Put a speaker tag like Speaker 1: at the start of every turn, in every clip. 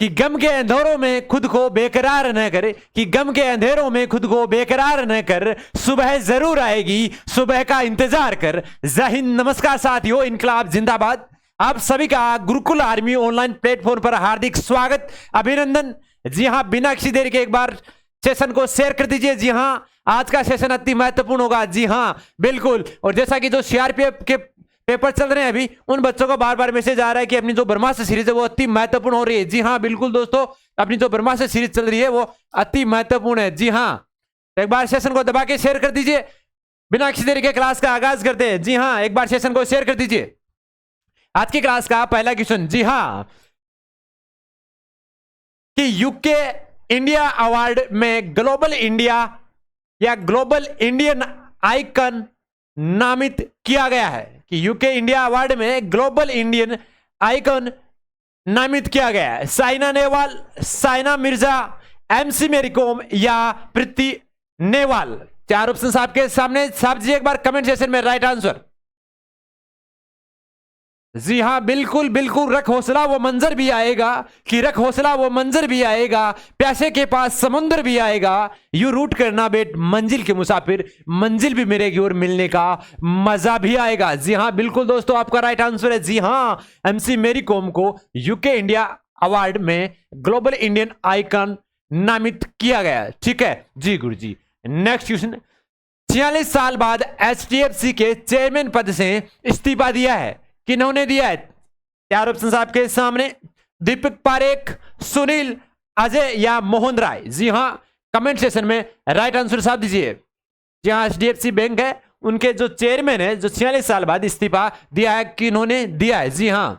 Speaker 1: कि गम के अंधेरों में खुद को बेकरार न कर, कि गम के अंधेरों में खुद को बेकरार न कर, सुबह जरूर आएगी, सुबह का इंतजार कर। जय हिंद, नमस्कार साथियों, इनकलाब जिंदाबाद। आप सभी का गुरुकुल आर्मी ऑनलाइन प्लेटफॉर्म पर हार्दिक स्वागत, अभिनंदन। जी हां, बिना किसी देरी के एक बार सेशन को शेयर कर दीजिए। जी हां, आज का सेशन अति महत्वपूर्ण होगा। जी हां बिल्कुल, और जैसा कि जो सीआरपीएफ के पेपर चल रहे हैं अभी, उन बच्चों को बार बार मैसेज आ रहा है कि अपनी जो ब्रह्मास्त्र सीरीज है वो अति महत्वपूर्ण हो रही है। जी हाँ बिल्कुल दोस्तों, अपनी जो ब्रह्मास्त्र सीरीज चल रही है वो अति महत्वपूर्ण है। जी हाँ, एक बार सेशन को दबा के शेयर कर दीजिए। बिना किसी देरी के क्लास का आगाज करते हैं। जी हाँ, एक बार सेशन को शेयर कर दीजिए। आज की क्लास का पहला क्वेश्चन, जी हाँ, कि यूके इंडिया अवार्ड में ग्लोबल इंडिया या ग्लोबल इंडियन आइकन नामित किया गया है, कि यूके इंडिया अवार्ड में ग्लोबल इंडियन आइकन नामित किया गया है। साइना नेहवाल, साइना मिर्जा, एमसी मेरीकॉम या प्रीति नेहवाल। चार ऑप्शन आपके सामने, साहब जी एक बार कमेंट सेक्शन में राइट आंसर। जी हां बिल्कुल बिल्कुल, रख हौसला वो मंजर भी आएगा, कि रख हौसला वो मंजर भी आएगा, प्यासे के पास समुंदर भी आएगा, यू रूट करना बेट मंजिल के मुसाफिर, मंजिल भी मिलेगी और मिलने का मजा भी आएगा। जी हां बिल्कुल दोस्तों, आपका राइट आंसर है। जी हां, एमसी मेरी कॉम को यूके इंडिया अवार्ड में ग्लोबल इंडियन आइकन नामित किया गया। ठीक है जी गुरु जी। नेक्स्ट क्वेश्चन, 46 साल बाद एचडीएफसी के चेयरमैन पद से इस्तीफा दिया है, किन्होंने दिया है? चार ऑप्शन आपके सामने, दीपक पारेख, सुनील, अजय या मोहन राय। जी हां, कमेंट सेशन में राइट आंसर साहब दीजिए। जी हां, एचडीएफसी बैंक है, उनके जो चेयरमैन है, जो 46 साल बाद इस्तीफा दिया है, किन्होंने दिया है? जी हां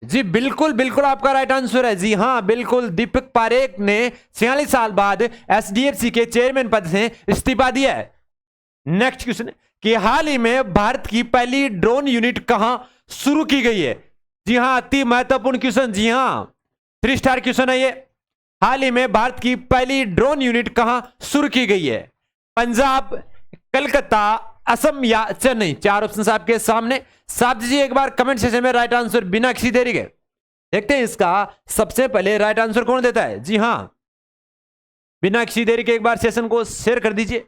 Speaker 1: जी बिल्कुल बिल्कुल, आपका राइट आंसर है। जी हां बिल्कुल, दीपक पारेख ने 46 साल बाद एचडीएफसी के चेयरमैन पद से इस्तीफा दिया है। नेक्स्ट क्वेश्चन, कि हाल ही में भारत की पहली ड्रोन यूनिट कहां शुरू की गई है? जी हां, अति महत्वपूर्ण क्वेश्चन। जी हां, 3 स्टार क्वेश्चन है ये। हाल ही में भारत की पहली ड्रोन यूनिट कहां शुरू की गई है? पंजाब, कलकत्ता, असम या चेन्नई। चार ऑप्शन आपके सामने, साहब जी एक बार कमेंट सेक्शन में राइट आंसर बिना किसी देरी के। देखते हैं इसका सबसे पहले राइट आंसर कौन देता है। जी हां, बिना किसी देरी के एक बार सेशन को शेयर कर दीजिए।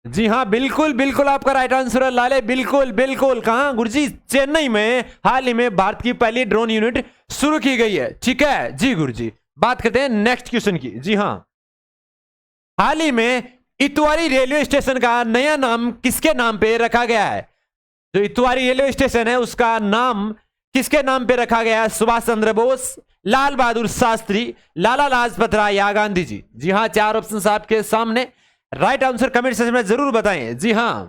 Speaker 1: जी हां बिल्कुल बिल्कुल, आपका राइट आंसर है लाले। बिल्कुल बिल्कुल, कहां गुरुजी? चेन्नई में हाल ही में भारत की पहली ड्रोन यूनिट शुरू की गई है। ठीक है जी गुरुजी। बात करते हैं नेक्स्ट क्वेश्चन की। जी हां, हाल ही में इतवारी रेलवे स्टेशन का नया नाम किसके नाम पे रखा गया है? जो इतवारी रेलवे स्टेशन है उसका नाम किसके नाम पे रखा गया है? सुभाष चंद्र बोस, लाल बहादुर शास्त्री, लाला लाजपत राय या गांधी जी। जी हां, चार ऑप्शन आपके सामने, राइट आंसर कमेंट सेक्शन में जरूर बताएं। जी हां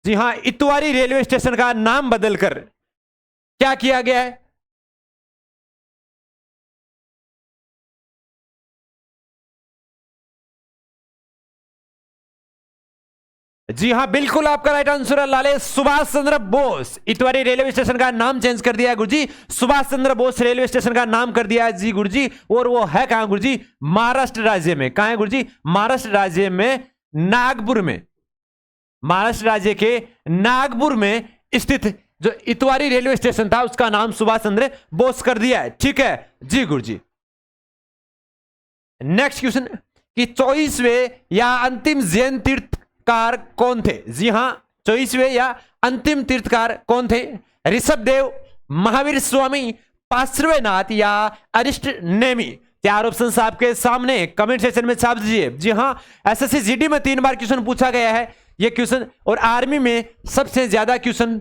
Speaker 1: जी हां, इतवारी रेलवे स्टेशन का नाम बदलकर क्या किया गया है? जी हां बिल्कुल, आपका राइट आंसर है लाले, सुभाष चंद्र बोस। इतवारी रेलवे स्टेशन का नाम चेंज कर दिया है गुरुजी, सुभाष चंद्र बोस रेलवे स्टेशन का नाम कर दिया है। जी गुरुजी, और वो है कहां गुरुजी? महाराष्ट्र राज्य में। कहां है गुरुजी? महाराष्ट्र राज्य में, नागपुर में। महाराष्ट्र राज्य के नागपुर में स्थित जो इतवारी रेलवे स्टेशन था उसका नाम सुभाष चंद्र बोस कर दिया है। ठीक है जी गुरुजी। नेक्स्ट क्वेश्चन, कि 24वें या अंतिम जैन तीर्थकार कौन थे? जी हां, 24वें या अंतिम तीर्थकार कौन थे? ऋषभ देव, महावीर स्वामी, पार्श्वनाथ या अरिष्ट नेमी। चार ऑप्शन आपके सामने, कमेंट सेक्शन में छाप दीजिए। जी हां, एसएससी जीडी में 3 बार क्वेश्चन पूछा गया है ये क्वेश्चन, और आर्मी में सबसे ज्यादा क्वेश्चन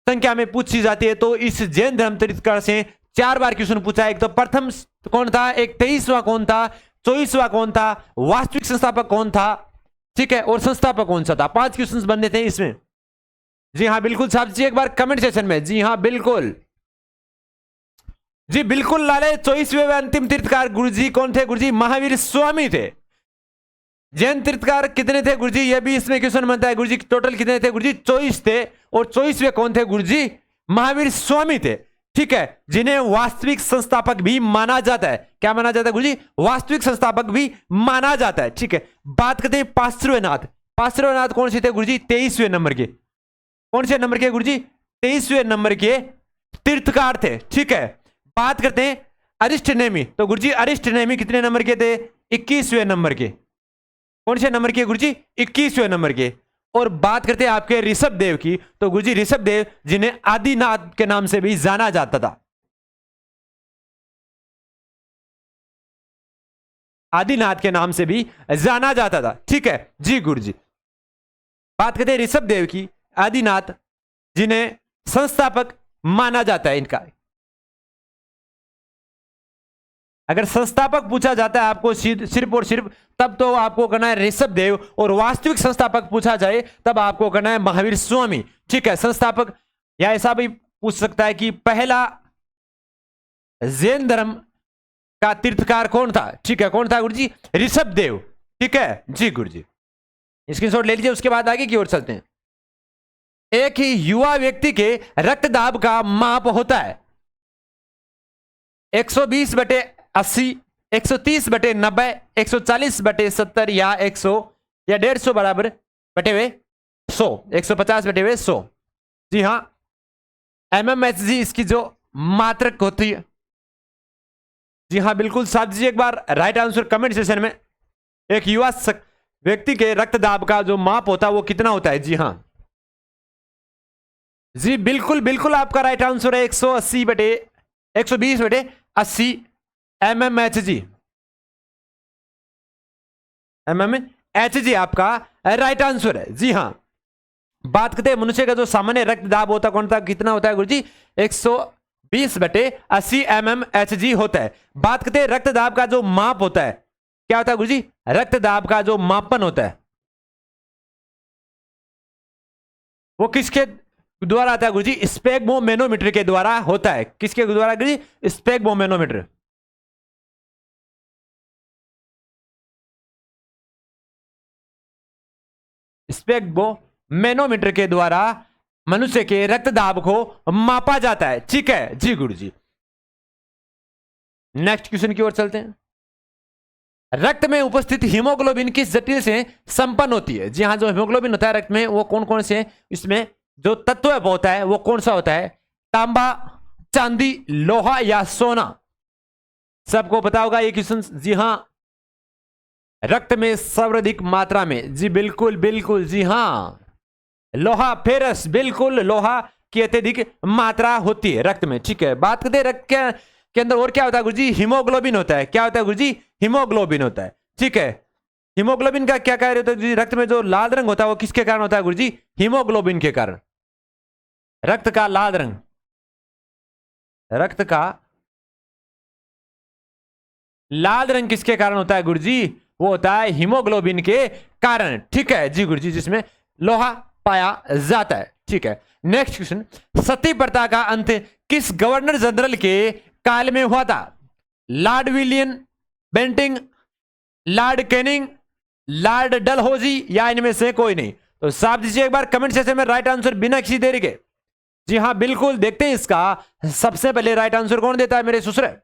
Speaker 1: संख्या में पूछी जाती है। तो इस जैन धर्म तीर्थकार से 4 बार क्वेश्चन पूछा है। एक तो प्रथम कौन था, एक 23वां कौन था, 24वां कौन था, वास्तविक संस्थापक कौन था, ठीक है, और संस्थापक कौन सा था। 5 क्वेश्चन बनने थे इसमें। जी हां बिल्कुल, छाप दीजिए एक बार कमेंट सेक्शन में। जी हां बिल्कुल जी बिल्कुल लाले, 24वें अंतिम तीर्थकार गुरुजी कौन थे? गुरुजी महावीर स्वामी थे। जैन तीर्थकार कितने थे गुरुजी? ये भी इसमें क्वेश्चन बनता है गुरुजी, टोटल कितने थे गुरुजी? 24 थे, और 24वें कौन थे गुरुजी? महावीर स्वामी थे। ठीक है, जिन्हें वास्तविक संस्थापक भी माना जाता है। क्या माना जाता है गुरुजी? वास्तविक संस्थापक भी माना जाता है। ठीक है, बात करते हैं पार्श्वनाथ। पार्श्वनाथ कौन से थे गुरुजी? 23वें नंबर के। कौन से नंबर के गुरु जी? 23वें नंबर के तीर्थकार थे। ठीक है, बात करते हैं अरिस्टनेमी। तो गुरु जी अरिस्टनेमी कितने नंबर के थे? 21वें नंबर के। कौन से नंबर के गुरु जी? 21वें नंबर के। और बात करते हैं आपके ऋषभ देव की। तो गुरु जी ऋषभ देव जिन्हें आदिनाथ के नाम से भी जाना जाता था, आदिनाथ के नाम से भी जाना जाता था। ठीक है जी गुरु जी। बात करते हैं ऋषभ देव की, आदिनाथ जिन्हें संस्थापक माना जाता है इनका। अगर संस्थापक पूछा जाता है आपको सिर्फ और सिर्फ, तब तो आपको करना है ऋषभ देव, और वास्तविक संस्थापक पूछा जाए तब आपको करना है महावीर स्वामी। ठीक है, संस्थापक, या ऐसा भी पूछ सकता है कि पहला जैन धर्म का तीर्थकार कौन था? ठीक है, कौन था गुरु जी? ऋषभ देव। ठीक है जी गुरु जी, स्क्रीनशॉट ले लीजिए। उसके बाद आगे की ओर चलते हैं। एक ही युवा व्यक्ति के रक्तदाब का माप होता है 120/80, 130/90, 140/70 या 100 या 150 बराबर बटे हुए 100, 150/100। जी हां, MMHG इसकी जो मात्रक होती है। जी हां बिल्कुल, साथ दीजिए एक बार राइट आंसर कमेंट सेशन में। एक युवा व्यक्ति के रक्तदाब का जो माप होता है वो कितना होता है? जी हां जी बिल्कुल बिल्कुल, आपका राइट आंसर है 120/80 MMHG। MMHG आपका राइट आंसर है। जी हां, बात करते हैं मनुष्य का जो सामान्य रक्तदाब होता है कौन सा, कितना होता है गुरुजी? 120/80 MMHG होता है। बात करते हैं रक्तदाब का जो माप होता है, क्या होता है गुरुजी? रक्तदाब का जो मापन होता है वो किसके द्वारा आता है गुरुजी? स्पेग्मोमेनोमीटर के द्वारा होता है। किसके द्वारा गुरुजी? स्पेग्मोमेनोमीटर। स्पेग्मोमेनोमीटर के द्वारा मनुष्य के रक्तदाब को मापा जाता है। ठीक है जी गुरुजी, नेक्स्ट क्वेश्चन की ओर चलते हैं। रक्त में उपस्थित हीमोग्लोबिन किस जटिल से संपन्न होती है? जी हाँ, जो हीमोग्लोबिन होता है रक्त में वो कौन कौन से, इसमें जो तत्व होता है वो कौन सा होता है? तांबा, चांदी, लोहा या सोना? सबको पता होगा ये क्वेश्चन। जी हां, रक्त में सर्वाधिक मात्रा में, जी बिल्कुल बिल्कुल, जी हां लोहा, फेरस, बिल्कुल लोहा की अत्यधिक मात्रा होती है रक्त में। ठीक है, बात करते हैं रक्त के अंदर और क्या होता है गुरुजी? हीमोग्लोबिन होता है। क्या होता है गुरुजी? हीमोग्लोबिन होता है। ठीक है, हीमोग्लोबिन का क्या कार्य होता है? रक्त में जो लाल रंग होता है वो किसके कारण होता है गुरुजी? हीमोग्लोबिन के कारण। रक्त का लाल रंग, रक्त का लाल रंग किसके कारण होता है गुरुजी? वो होता है हीमोग्लोबिन के कारण। ठीक है जी गुरुजी, जिसमें लोहा पाया जाता है। ठीक है, नेक्स्ट क्वेश्चन। सती प्रथा का अंत किस गवर्नर जनरल के काल में हुआ था? Lord William Bentinck, lord Canning, lord Dalhousie या इनमें से कोई नहीं? तो साफ दीजिए एक बार कमेंट सेक्शन में राइट आंसर बिना किसी देरी के। जी हां बिल्कुल, देखते हैं इसका सबसे पहले राइट आंसर कौन देता है मेरे ससुरे।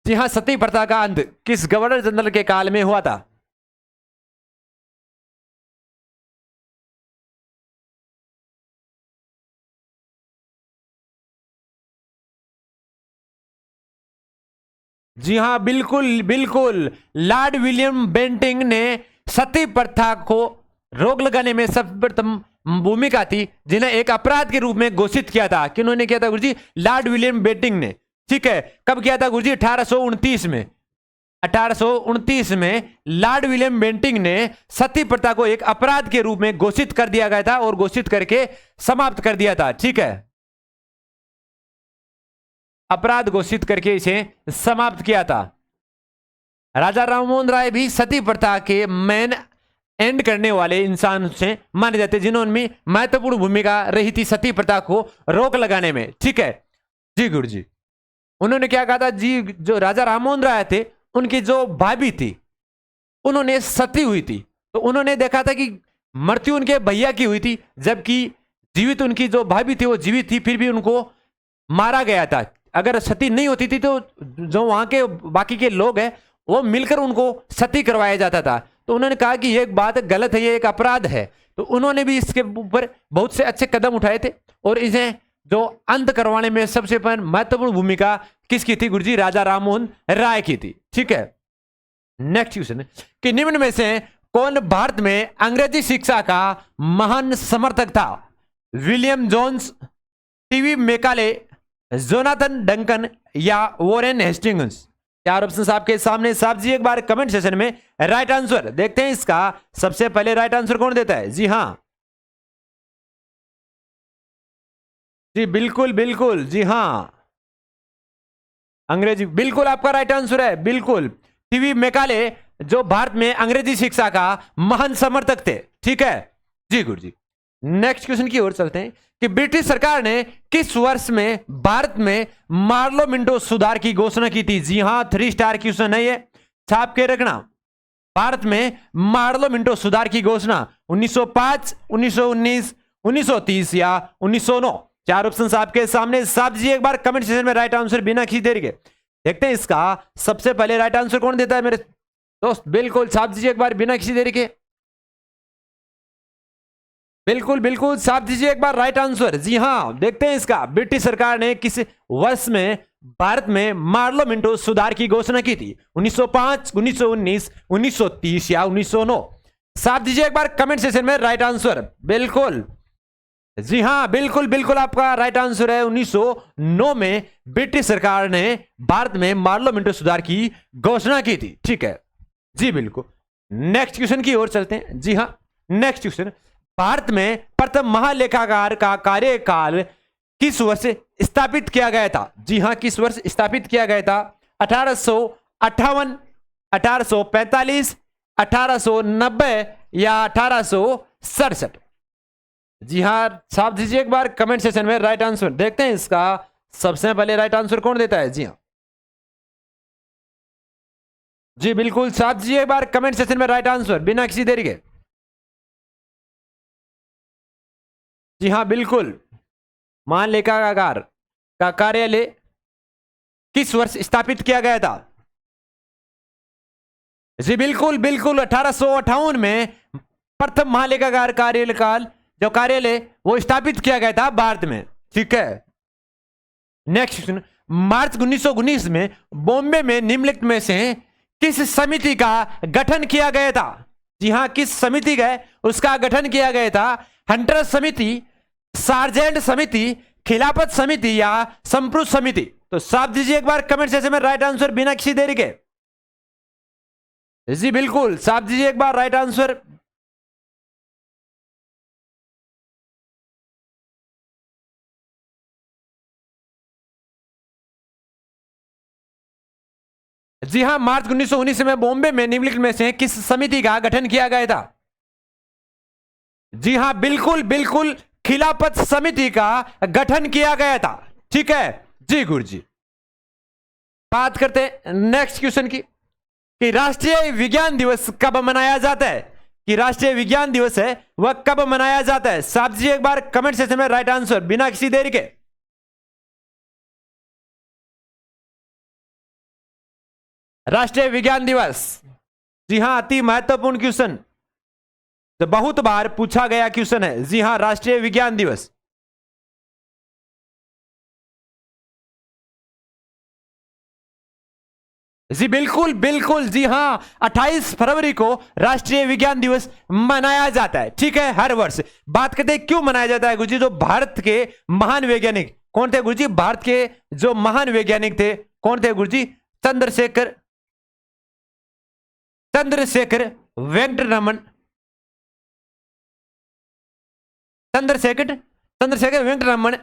Speaker 1: जी हां, सती प्रथा का अंत किस गवर्नर जनरल के काल में हुआ था? जी हां बिल्कुल बिल्कुल, लॉर्ड विलियम बेंटिंग ने सती प्रथा को रोक लगाने में सर्वप्रथम भूमिका थी, जिन्हें एक अपराध के रूप में घोषित किया था। किन्होंने किया था गुरुजी? लॉर्ड विलियम बेंटिंग ने। ठीक है, कब किया था गुरुजी? 1829 में। 1829 में लॉर्ड विलियम बेंटिंग ने सती प्रथा को एक अपराध के रूप में घोषित कर दिया गया था और घोषित करके समाप्त कर दिया था। ठीक है, अपराध घोषित करके इसे समाप्त किया था। राजा राममोहन राय भी सती प्रथा के मेन एंड करने वाले इंसान से माने जाते, जिन्होंने महत्वपूर्ण भूमिका रही थी सती प्रथा को रोक लगाने में। ठीक है जी गुरु जी, उन्होंने क्या कहा था जी? जो राजा राममोहन राय थे उनकी जो भाभी थी उन्होंने सती हुई थी, तो उन्होंने देखा था कि मृत्यु उनके भैया की हुई थी, जबकि जीवित उनकी जो भाभी थी वो जीवित थी, फिर भी उनको मारा गया था। अगर सती नहीं होती थी तो जो वहां के बाकी के लोग हैं वो मिलकर उनको सती करवाया जाता था। तो उन्होंने कहा कि ये एक बात गलत है, ये एक अपराध है। तो उन्होंने भी इसके ऊपर बहुत से अच्छे कदम उठाए थे और इसे जो अंत करवाने में सबसे महत्वपूर्ण भूमिका किसकी थी गुरुजी? राजा राममोहन राय की थी। ठीक है, नेक्स्ट क्वेश्चन कि निम्न में से कौन भारत में अंग्रेजी शिक्षा का महान समर्थक था? William Jones, TV Macaulay, Jonathan Duncan या वॉरेन हेस्टिंग्स? चार ऑप्शन आपके सामने, साहब जी एक बार कमेंट सेशन में राइट आंसर देखते हैं इसका। सबसे पहले राइट आंसर कौन देता है? जी हां, जी बिल्कुल बिल्कुल, जी हां, अंग्रेजी बिल्कुल आपका राइट आंसर है, बिल्कुल। टीवी मैकाले जो भारत में अंग्रेजी शिक्षा का महान समर्थक थे। ठीक है जी गुरुजी। नेक्स्ट क्वेश्चन की ओर चलते हैं कि ब्रिटिश सरकार ने किस वर्ष में भारत में मार्लो मिंटो सुधार की घोषणा की थी? जी हां, 3 स्टार क्वेश्चन है ये, छाप के रखना। भारत में मार्लो मिंटो सुधार की घोषणा 1905, 1919, 1930 या 1909? चार ऑप्शन आपके सामने, साहब जी एक बार कमेंट सेक्शन में राइट आंसर बिना किसी देरी के देखते हैं इसका। सबसे पहले राइट आंसर कौन देता है मेरे दोस्त? बिल्कुल साहब जी एक बार बिना किसी देरी के, बिल्कुल बिल्कुल साहब दीजिए एक बार राइट आंसर। जी हां, देखते हैं इसका। ब्रिटिश सरकार ने किस वर्ष में भारत में मार्लो मिंटो सुधार की घोषणा की थी? 1905, 1919, 1930 या 1909? साहब दीजिए एक बार कमेंट सेशन में राइट आंसर। बिल्कुल, जी हां, बिल्कुल बिल्कुल आपका राइट आंसर है। 1909 में ब्रिटिश सरकार ने भारत में मार्लो मिंटो सुधार की घोषणा की थी। ठीक है जी, बिल्कुल। नेक्स्ट क्वेश्चन की ओर चलते हैं। जी हां, नेक्स्ट क्वेश्चन, भारत में प्रथम महालेखाकार का कार्यकाल किस वर्ष स्थापित किया गया था? जी हां, किस वर्ष स्थापित किया गया था? 1858, 1845, 1890 या 1867? जी हां, साहब दीजिए एक बार कमेंट सेशन में राइट आंसर देखते हैं इसका। सबसे पहले राइट आंसर कौन देता है? जी हां, जी बिल्कुल साहब दीजिए एक बार कमेंट सेशन में राइट आंसर बिना किसी देरी के। जी हां, बिल्कुल। महालेखाकार का कार्यालय किस वर्ष स्थापित किया गया था? जी बिल्कुल बिल्कुल, 1858 में प्रथम महालेखाकार कार्यकाल जो कार्यालय वो स्थापित किया गया था भारत में। ठीक है, नेक्स्ट क्वेश्चन, मार्च 1919 में बॉम्बे में निम्नलिखित में से किस समिति का गठन किया गया था? जी हां, किस समिति का उसका गठन किया गया था? हंटर समिति, सार्जेंट समिति, खिलाफत समिति या संप्रुत समिति? तो साफ दीजिए एक बार कमेंट सेक्शन में राइट आंसर बिना किसी देरी के। जी बिल्कुल, साफ दीजिए एक बार राइट आंसर। जी हां, मार्च 1919 में बॉम्बे में निम्नलिखित में से किस समिति का गठन किया गया था? जी हां, बिल्कुल बिल्कुल, खिलाफत समिति का गठन किया गया था। ठीक है जी गुरुजी। बात करते हैं नेक्स्ट क्वेश्चन की कि राष्ट्रीय विज्ञान दिवस कब मनाया जाता है? कि राष्ट्रीय विज्ञान दिवस है वह कब मनाया जाता है? साहब जी एक बार कमेंट सेक्शन में राइट आंसर बिना किसी देरी के। राष्ट्रीय विज्ञान दिवस, जी हां, अति महत्वपूर्ण क्वेश्चन, तो बहुत बार पूछा गया क्वेश्चन है। जी हां, राष्ट्रीय विज्ञान दिवस, जी बिल्कुल बिल्कुल, जी हां, 28 फरवरी को राष्ट्रीय विज्ञान दिवस मनाया जाता है। ठीक है, हर वर्ष। बात करते हैं क्यों मनाया जाता है गुरुजी? जो भारत के महान वैज्ञानिक कौन थे गुरुजी? भारत के जो महान वैज्ञानिक थे कौन थे गुरुजी? चंद्रशेखर चंद्रशेखर वेंकट रमन, चंद्रशेखर चंद्रशेखर वेंकट रमन,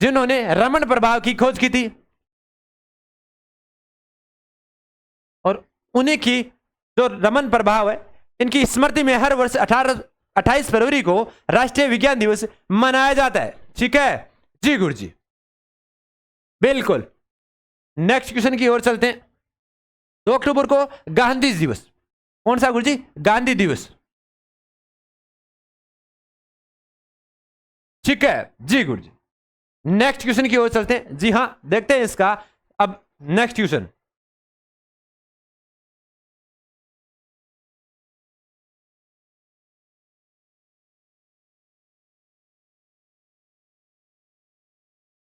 Speaker 1: जिन्होंने रमन प्रभाव की खोज की थी। और उन्हीं की जो रमन प्रभाव है, इनकी स्मृति में हर वर्ष 28 फरवरी को राष्ट्रीय विज्ञान दिवस मनाया जाता है। ठीक है जी गुरुजी, बिल्कुल। नेक्स्ट क्वेश्चन की ओर चलते हैं। 2 अक्टूबर को गांधी दिवस, कौन सा गुरुजी? गांधी दिवस। ठीक है जी गुरुजी। नेक्स्ट क्वेश्चन की ओर चलते हैं। जी हां, देखते हैं इसका। अब नेक्स्ट क्वेश्चन,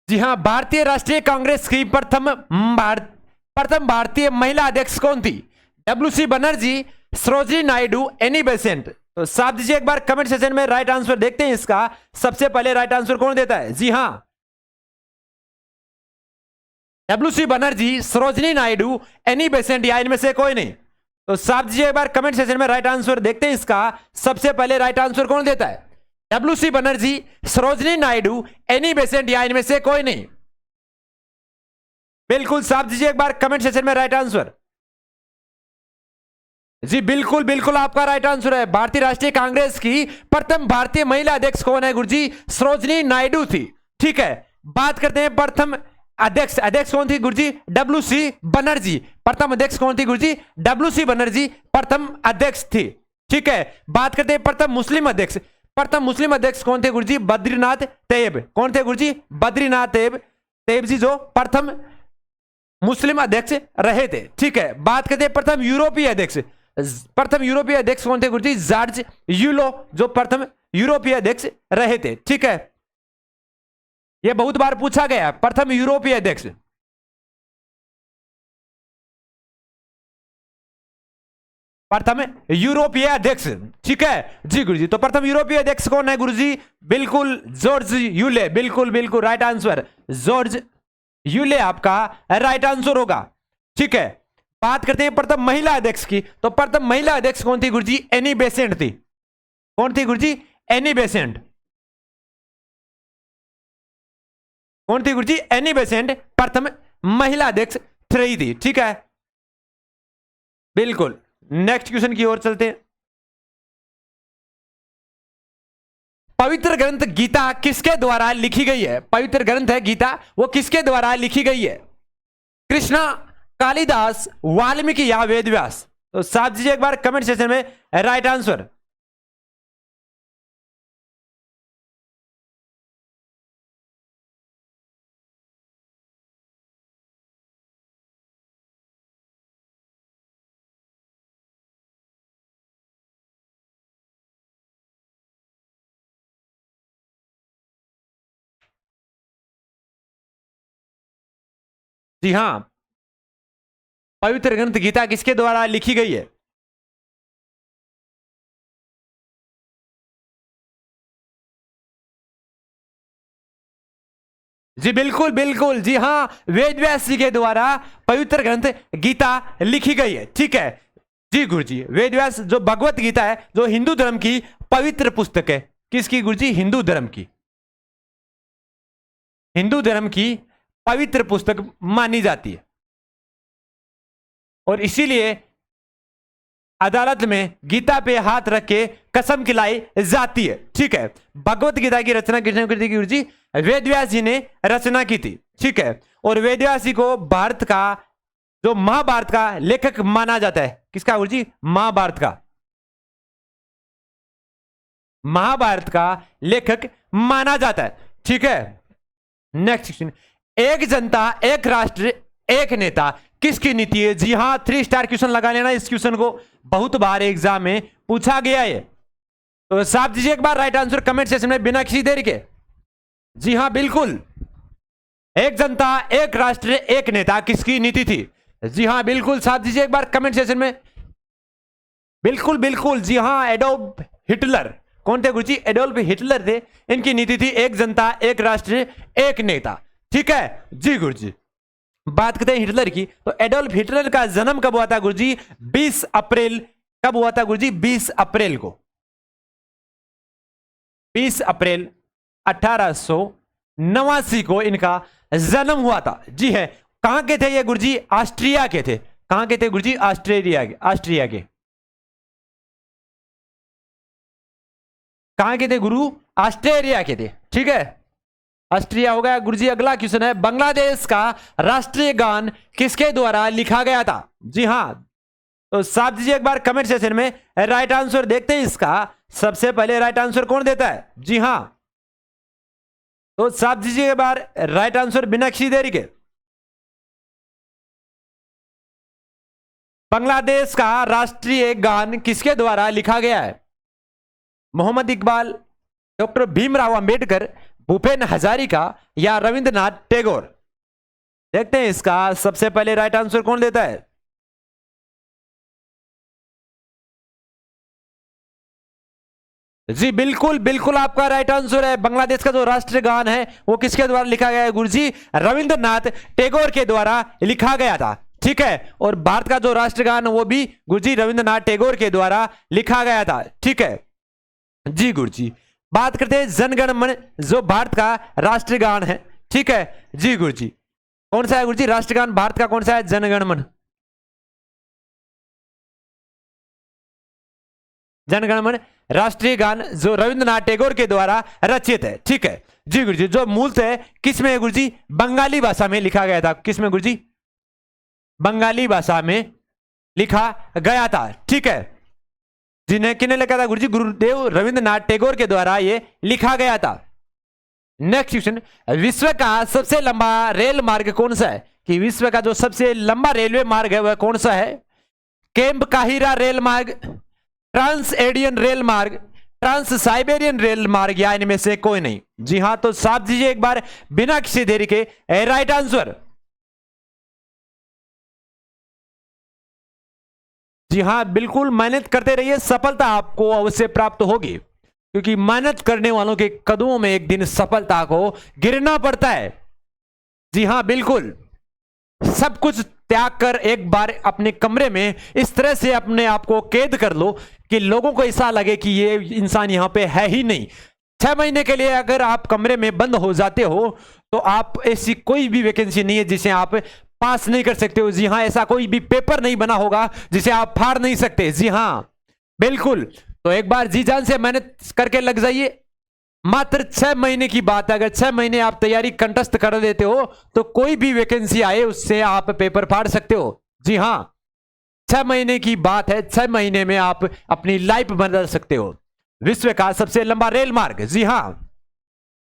Speaker 1: जी हां, भारतीय राष्ट्रीय कांग्रेस की प्रथम भारतीय महिला अध्यक्ष कौन थी? WC Banerjee, Sarojini Naidu, Annie Besant. तो साथ दीजिए एक बार कमेंट सेक्शन में, राइट आंसर देखते हैं इसका। सबसे पहले राइट आंसर कौन देता है? जी हां, WC Banerjee, Sarojini Naidu, Annie Besant, या इनमें से कोई नहीं। तो साथ दीजिए एक बार कमेंट सेक्शन में, राइट आंसर देखते हैं इसका। सबसे पहले राइट आंसर कौन देता है? WC Banerjee, Sarojini Naidu, Annie Besant, या इनमें से कोई नहीं। बिल्कुल साफ दीजिए एक बार कमेंट सेक्शन में राइट आंसर। जी बिल्कुल बिल्कुल आपका राइट आंसर है। भारतीय राष्ट्रीय कांग्रेस की प्रथम भारतीय महिला अध्यक्ष कौन है गुरुजी? सरोजिनी नायडू थी। ठीक है, बात करते हैं प्रथम अध्यक्ष। अध्यक्ष कौन थी गुरुजी? डब्ल्यूसी बनर्जी। प्रथम अध्यक्ष कौन थी गुरुजी? डब्ल्यूसी बनर्जी प्रथम अध्यक्ष थी। ठीक है, बात करते हैं प्रथम मुस्लिम अध्यक्ष। प्रथम मुस्लिम अध्यक्ष कौन थे गुरुजी? बद्रीनाथ तैयब। कौन थे गुरुजी? बद्रीनाथ तैयब जी जो प्रथम मुस्लिम अध्यक्ष रहे थे। ठीक है, बात करते हैं प्रथम यूरोपीय अध्यक्ष। प्रथम यूरोपीय अध्यक्ष कौन थे गुरुजी? जॉर्ज यूलो जो प्रथम यूरोपीय अध्यक्ष रहे थे। ठीक है, यह बहुत बार पूछा गया, प्रथम यूरोपीय अध्यक्ष। प्रथम यूरोपीय अध्यक्ष। ठीक है जी गुरुजी, तो प्रथम यूरोपीय अध्यक्ष कौन है गुरुजी? बिल्कुल जॉर्ज यूले। बिल्कुल बिल्कुल राइट आंसर, जॉर्ज यूले आपका राइट आंसर होगा। ठीक है, बात करते हैं प्रथम महिला अध्यक्ष की। तो प्रथम महिला अध्यक्ष कौन थी गुरुजी? एनी बेसेंट थी। कौन थी गुरुजी? Annie Besant. कौन थी गुरुजी? एनी बेसेंट प्रथम महिला अध्यक्ष रही थी। ठीक है, बिल्कुल नेक्स्ट क्वेश्चन की ओर चलते हैं। पवित्र ग्रंथ गीता किसके द्वारा लिखी गई है? पवित्र ग्रंथ है गीता, वो किसके द्वारा लिखी गई है? कृष्णा, कालिदास, वाल्मीकि या वेदव्यास? तो साथ दीजिए एक बार कमेंट सेक्शन में राइट आंसर। जी हां, पवित्र ग्रंथ गीता किसके द्वारा लिखी गई है? जी बिल्कुल बिल्कुल, जी हां, वेदव्यास जी के द्वारा पवित्र ग्रंथ गीता लिखी गई है। ठीक है जी गुरुजी, वेदव्यास जो भगवत गीता है, जो हिंदू धर्म की पवित्र पुस्तक है। किसकी गुरुजी? हिंदू धर्म की। हिंदू धर्म की पवित्र पुस्तक मानी जाती है और इसीलिए अदालत में गीता पे हाथ रख के कसम खिलाई जाती है। ठीक है, भगवत गीता की रचना किसने की थी गुरुजी? वेदव्यास जी ने रचना की थी। ठीक है, और वेदव्यास जी को भारत का जो महाभारत का लेखक माना जाता है। किसका गुरुजी? महाभारत का। महाभारत का लेखक माना जाता है। ठीक है, नेक्स्ट क्वेश्चन। एक जनता एक राष्ट्र एक नेता किसकी नीति है? जी हां, 3 स्टार क्वेश्चन लगा लेना, इस क्वेश्चन को बहुत बार एग्जाम में पूछा गया है। तो साफ दीजिए एक बार राइट आंसर कमेंट सेक्शन में बिना किसी देरी के। जी हां बिल्कुल, एक जनता एक राष्ट्र एक नेता किसकी नीति थी? जी हां बिल्कुल, साफ दीजिए एक बार कमेंट सेक्शन में। बिल्कुल बिल्कुल, जी हां, एडोल्फ हिटलर। कौन थे गुरुजी? एडोल्फ हिटलर थे। इनकी नीति थी एक जनता एक राष्ट्र एक नेता। ठीक है जी गुरुजी, बात करते हैं हिटलर की। तो एडोल्फ हिटलर का जन्म कब हुआ था गुरुजी? 20 अप्रैल। कब हुआ था गुरुजी? 20 अप्रैल को। 20 अप्रैल 1889 को इनका जन्म हुआ था। जी है, कहां के थे ये गुरुजी? ऑस्ट्रिया के थे। कहां के थे गुरुजी? ऑस्ट्रेलिया के। ऑस्ट्रिया के। कहां के थे गुरु? ऑस्ट्रेलिया के थे। ठीक है, ऑस्ट्रिया हो गया गुरुजी। अगला क्वेश्चन है, बांग्लादेश का राष्ट्रीय गान किसके द्वारा लिखा गया था? जी हां, तो साफ दीजिए एक बार कमेंट सेक्शन में राइट आंसर देखते हैं इसका। सबसे पहले राइट आंसर कौन देता है? जी हां, तो साफ दीजिए एक बार राइट आंसर बिना किसी देरी के। बांग्लादेश का राष्ट्रीय गान किसके द्वारा लिखा गया है? मोहम्मद इकबाल, डॉक्टर भीमराव अंबेडकर, भूपेन हजारिका या रविंद्रनाथ टैगोर? देखते हैं इसका सबसे पहले राइट आंसर कौन देता है। जी बिल्कुल बिल्कुल आपका राइट आंसर है। बांग्लादेश का जो राष्ट्रगान है वो किसके द्वारा लिखा गया है गुरुजी? रविंद्रनाथ टैगोर के द्वारा लिखा गया था, ठीक है। और भारत का जो राष्ट्रगान वो भी गुरुजी रविंद्रनाथ टैगोर के द्वारा लिखा गया था, ठीक है जी गुरुजी। बात करते हैं जनगण मन, जो भारत का राष्ट्रगान है, ठीक है जी गुरुजी। कौन सा है गुरुजी राष्ट्रगान भारत का? कौन सा है? जनगण मन। जनगण मन राष्ट्रीय गान जो रविंद्रनाथ टैगोर के द्वारा रचित है, ठीक है जी गुरुजी। जो मूलतः किस में है गुरुजी? बंगाली भाषा में लिखा गया था। किस में गुरुजी? बंगाली भाषा में लिखा गया था, ठीक है। जिन्हें किन्हें लिखा था गुरुजी? गुरुदेव रविंद्रनाथ टैगोर के द्वारा ये लिखा गया था। नेक्स्ट क्वेश्चन, विश्व का सबसे लंबा रेल मार्ग कौन सा है? कि विश्व का जो सबसे लंबा रेलवे मार्ग है वह कौन सा है? केम्प काहिरा रेल मार्ग, ट्रांस एडियन रेल मार्ग, ट्रांस साइबेरियन रेल मार्ग, या इनमें से कोई नहीं। जी हां, तो साफ दीजिए एक बार बिना किसी देरी के राइट आंसर। जी हां बिल्कुल, मेहनत करते रहिए, सफलता आपको अवश्य प्राप्त होगी, क्योंकि मेहनत करने वालों के कदमों में एक दिन सफलता को गिरना पड़ता है। जी हां बिल्कुल, सब कुछ त्याग कर एक बार अपने कमरे में इस तरह से अपने आप को कैद कर लो कि लोगों को ऐसा लगे कि ये इंसान यहां पे है ही नहीं। 6 महीने के लिए अगर आप कमरे में बंद हो जाते हो तो आप ऐसी कोई भी वैकेंसी नहीं है जिसे आप पास नहीं कर सकते हो। जी हाँ, ऐसा कोई भी पेपर नहीं बना होगा जिसे आप फाड़ नहीं सकते। जी हाँ बिल्कुल, तो एक बार जी जान से मेहनत करके लग जाइए। मात्र 6 महीने की बात है, अगर 6 महीने आप तैयारी कंठस्थ कर देते हो तो कोई भी वैकेंसी आए उससे आप पेपर फाड़ सकते हो। जी हाँ, 6 महीने की बात है, 6 महीने में आप अपनी लाइफ बदल सकते हो। विश्व का सबसे लंबा रेल मार्ग, जी हाँ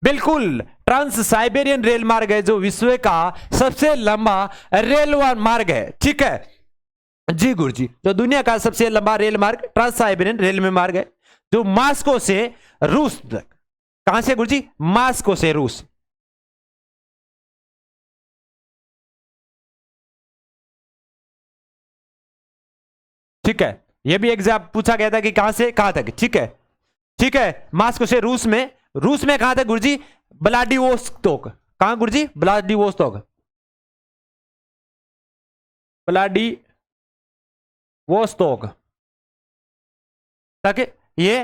Speaker 1: बिल्कुल, ट्रांस साइबेरियन रेल मार्ग है जो विश्व का सबसे लंबा रेल मार्ग है, ठीक है जी गुरुजी। जो दुनिया का सबसे लंबा रेल मार्ग ट्रांस साइबेरियन रेल मार्ग है, जो मास्को से रूस तक। कहां से गुरुजी? मास्को से रूस। ठीक है, यह भी एग्जाम पूछा गया था कि कहां से कहां तक, ठीक है ठीक है। मास्को से रूस में, रूस में कहां तक गुरुजी? व्लादिवोस्तोक। कहां गुरुजी? व्लादिवोस्तोक, व्लादिवोस्तोक तक ये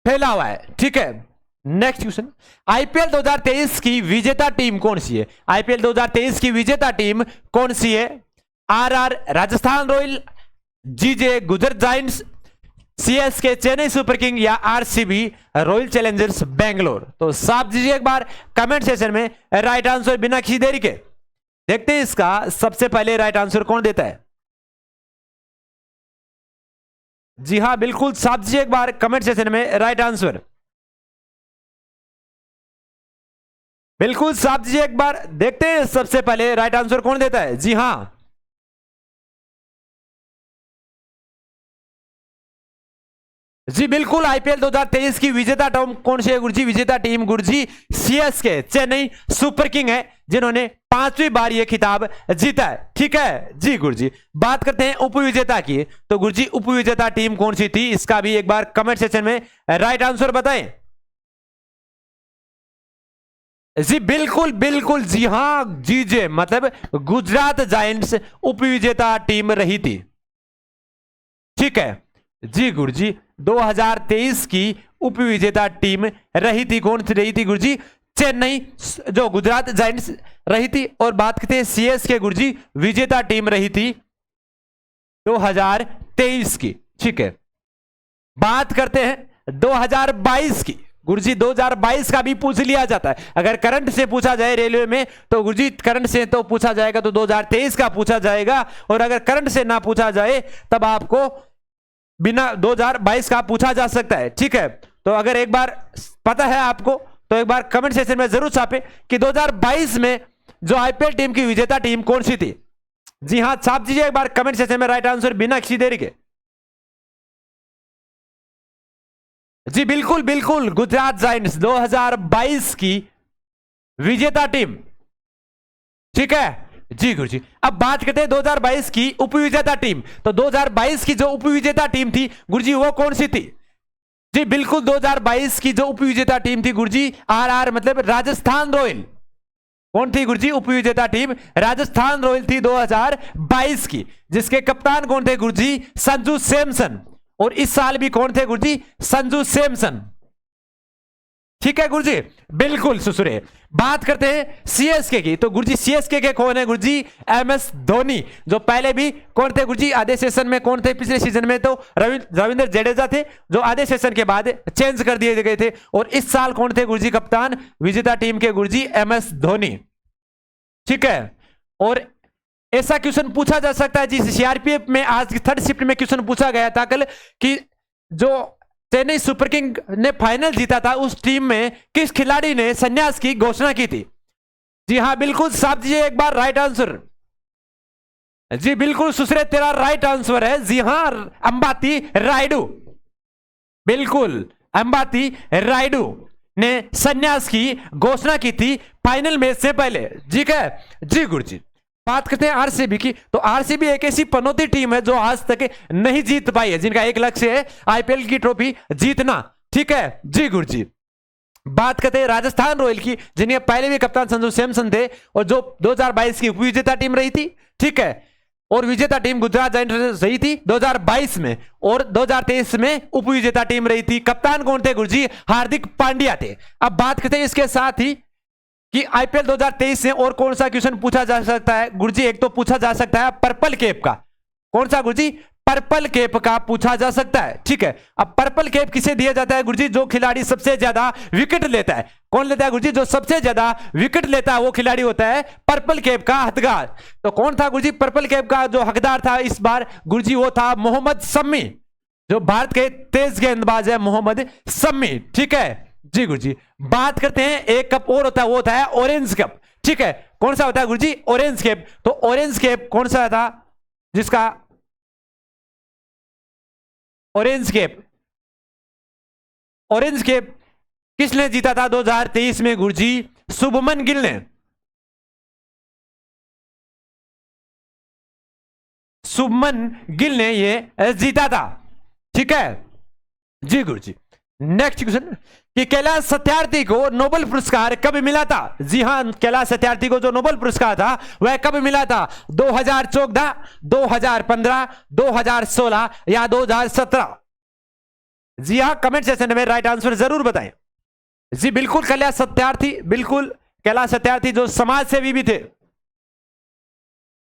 Speaker 1: फैला हुआ है, ठीक है। नेक्स्ट क्वेश्चन, आईपीएल 2023 की विजेता टीम कौन सी है? आईपीएल 2023 की विजेता टीम कौन सी है? RR Rajasthan royal, GJ Gujarat giants, CSK Chennai super king, या आरसीबी रॉयल चैलेंजर्स बेंगलोर। तो साफ दीजिए एक बार कमेंट सेक्शन में राइट आंसर बिना किसी देरी के। देखते हैं इसका सबसे पहले राइट आंसर कौन देता है। जी हां बिल्कुल, साफ दीजिए एक बार कमेंट सेक्शन में राइट आंसर। बिल्कुल साफ दीजिए एक बार, देखते हैं सबसे पहले राइट आंसर कौन देता है। जी हां जी बिल्कुल, आईपीएल 2023 की विजेता टीम कौन सी है गुरुजी? विजेता टीम गुरुजी सीएसके चेन्नई सुपर किंग है, जिन्होंने 5वीं बार ये खिताब जीता है, ठीक है जी गुरुजी। बात करते हैं उपविजेता की, तो गुरुजी उपविजेता टीम कौन सी थी? इसका भी एक बार कमेंट सेक्शन में राइट आंसर बताएं। जी बिल्कुल बिल्कुल, जी हां जीजे मतलब गुजरात जायंट्स उपविजेता टीम रही थी, ठीक है जी गुरुजी। 2023 की उपविजेता टीम रही थी, कौन सी रही थी गुरुजी? चेन्नई जो गुजरात जायंट्स रही थी। और बात करते हैं सीएसके गुरुजी विजेता टीम रही थी 2023 की, ठीक है। बात करते हैं 2022 की, गुरुजी 2022 का भी पूछ लिया जाता है। अगर करंट से पूछा जाए रेलवे में तो गुरुजी करंट से तो पूछा जाएगा, तो 2023 का पूछा जाएगा। और अगर करंट से ना पूछा जाए तब आपको बिना 2022 का पूछा जा सकता है, ठीक है। तो अगर एक बार पता है आपको तो एक बार कमेंट सेक्शन में जरूर छापे कि 2022 में जो आईपीएल टीम की विजेता टीम कौन सी थी। जी हां, छाप दीजिए एक बार कमेंट सेक्शन में राइट आंसर बिना किसी देरी के। जी बिल्कुल बिल्कुल, गुजरात जायंट्स 2022 की विजेता टीम। ठीक है जी गुरुजी। अब बात करते हैं 2022 की उपविजेता टीम। तो 2022 की जो उपविजेता टीम थी गुरुजी वो कौन सी थी? जी बिल्कुल, 2022 की जो उपविजेता टीम थी गुरुजी, आरआर मतलब राजस्थान रॉयल। कौन थी गुरुजी उपविजेता टीम? राजस्थान रॉयल थी 2022 की, जिसके कप्तान कौन थे गुरुजी? संजू सैमसन। और इस साल भी कौन थे गुरुजी? संजू सैमसन। ठीक है गुरुजी, बिल्कुल सुसुरे। बात करते हैं सीएसके की। तो गुरुजी सीएसके के कौन है गुरुजी? एमएस धोनी, जो पहले भी कौन थे गुरुजी? आधे सेशन में कौन थे? पिछले सीजन में तो रविंद्र जडेजा थे, जो आधे सेशन के बाद चेंज कर दिए गए थे। और इस साल कौन थे गुरुजी कप्तान विजेता टीम के? गुरुजी एमएस धोनी। ठीक है, और ऐसा क्वेश्चन पूछा जा सकता है जी, सीआरपीएफ में आज थर्ड शिफ्ट में क्वेश्चन पूछा गया था कल कि जो चेन्नई सुपर किंग ने फाइनल जीता था उस टीम में किस खिलाड़ी ने संन्यास की घोषणा की थी? जी हां बिल्कुल, साहब जी एक बार राइट आंसर। जी बिल्कुल सुसरे, तेरा राइट आंसर है। जी हां, अंबाती रायडू। बिल्कुल, अंबाती रायडू ने संन्यास की घोषणा की थी फाइनल मैच से पहले। ठीक है जी गुरुजी। बात करते हैं आरसीबी की। तो आरसीबी एक ऐसी पनौती टीम है जो आज तक नहीं जीत पाई है, जिनका एक लक्ष्य है आईपीएल की ट्रॉफी जीतना। ठीक है जी गुरुजी। बात करते हैं राजस्थान रॉयल की, जिन्हें पहले भी कप्तान संजू सैमसन थे और जो 2022 की विजेता टीम रही थी। ठीक है, और विजेता टीम गुजरात जायंट्स रही थी 2022 में, और 2023 में उपविजेता टीम रही थी। कप्तान कौन थे गुरुजी? हार्दिक पांड्या थे। अब बात करते हैं इसके साथ ही कि आईपीएल 2023 से और कौन सा क्वेश्चन पूछा जा सकता है गुरुजी? एक तो पूछा जा सकता है पर्पल कैप का। कौन सा गुरुजी? पर्पल कैप का पूछा जा सकता है। ठीक है, अब पर्पल कैप किसे दिया जाता है गुरुजी? जो खिलाड़ी सबसे ज्यादा विकेट लेता है। कौन लेता है गुरुजी? जो सबसे ज्यादा विकेट लेता है वो खिलाड़ी होता है पर्पल कैप का हकदार। तो कौन था गुरुजी पर्पल कैप का जो हकदार था इस बार गुरुजी? वो था मोहम्मद शमी, जो भारत के तेज गेंदबाज है मोहम्मद शमी। ठीक है जी गुरुजी। बात करते हैं एक कप और होता है, वो होता है ऑरेंज कप। ठीक है, कौन सा होता है गुरुजी? Orange cap. तो ऑरेंज कैप कौन सा था जिसका? ऑरेंज कैप, ऑरेंज कैप किसने जीता था 2023 में गुरुजी? शुभमन गिल ने। शुभमन गिल ने ये जीता था। ठीक है जी गुरुजी। नेक्स्ट क्वेश्चन कि कैलाश सत्यार्थी को नोबेल पुरस्कार कब मिला था? जी हां, कैलाश सत्यार्थी को जो नोबेल पुरस्कार था वह कब मिला था? 2014, 2015, 2016 या 2017? जी हां, कमेंट सेक्शन में राइट आंसर जरूर बताएं। जी बिल्कुल कैलाश सत्यार्थी, बिल्कुल कैलाश सत्यार्थी जो समाज सेवी भी थे।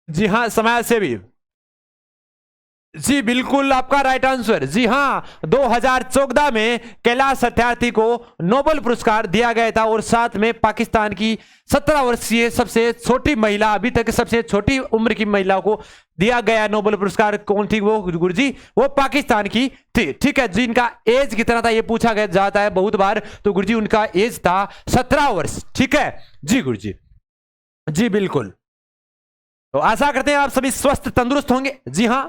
Speaker 1: जी हां, समाज सेवी। जी बिल्कुल आपका राइट आंसर। जी हां, 2014 में कैलाश सत्यार्थी को नोबेल पुरस्कार दिया गया था, और साथ में पाकिस्तान की 17 वर्षीय सबसे छोटी महिला, अभी तक सबसे छोटी उम्र की महिला को दिया गया नोबेल पुरस्कार। कौन थी वो गुरुजी? वो पाकिस्तान की थी। ठीक है जी। इनका एज कितना था ये पूछा गया जाता है बहुत बार, तो गुरुजी उनका एज था 17 वर्ष। ठीक है जी गुरुजी। जी बिल्कुल, तो आशा करते हैं आप सभी स्वस्थ तंदुरुस्त होंगे। जी हां,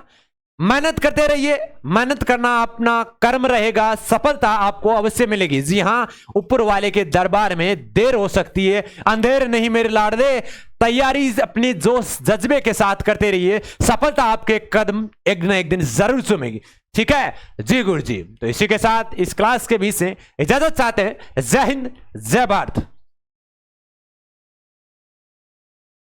Speaker 1: मेहनत करते रहिए, मेहनत करना अपना कर्म रहेगा, सफलता आपको अवश्य मिलेगी। जी हां, ऊपर वाले के दरबार में देर हो सकती है, अंधेर नहीं मेरे लाडले, तैयारी अपनी जोश जज्बे के साथ करते रहिए, सफलता आपके कदम एक न एक दिन जरूर चूमेगी। ठीक है जी गुरुजी। तो इसी के साथ इस क्लास के बीच से इजाजत चाहते हैं। जय हिंद, जय भारत।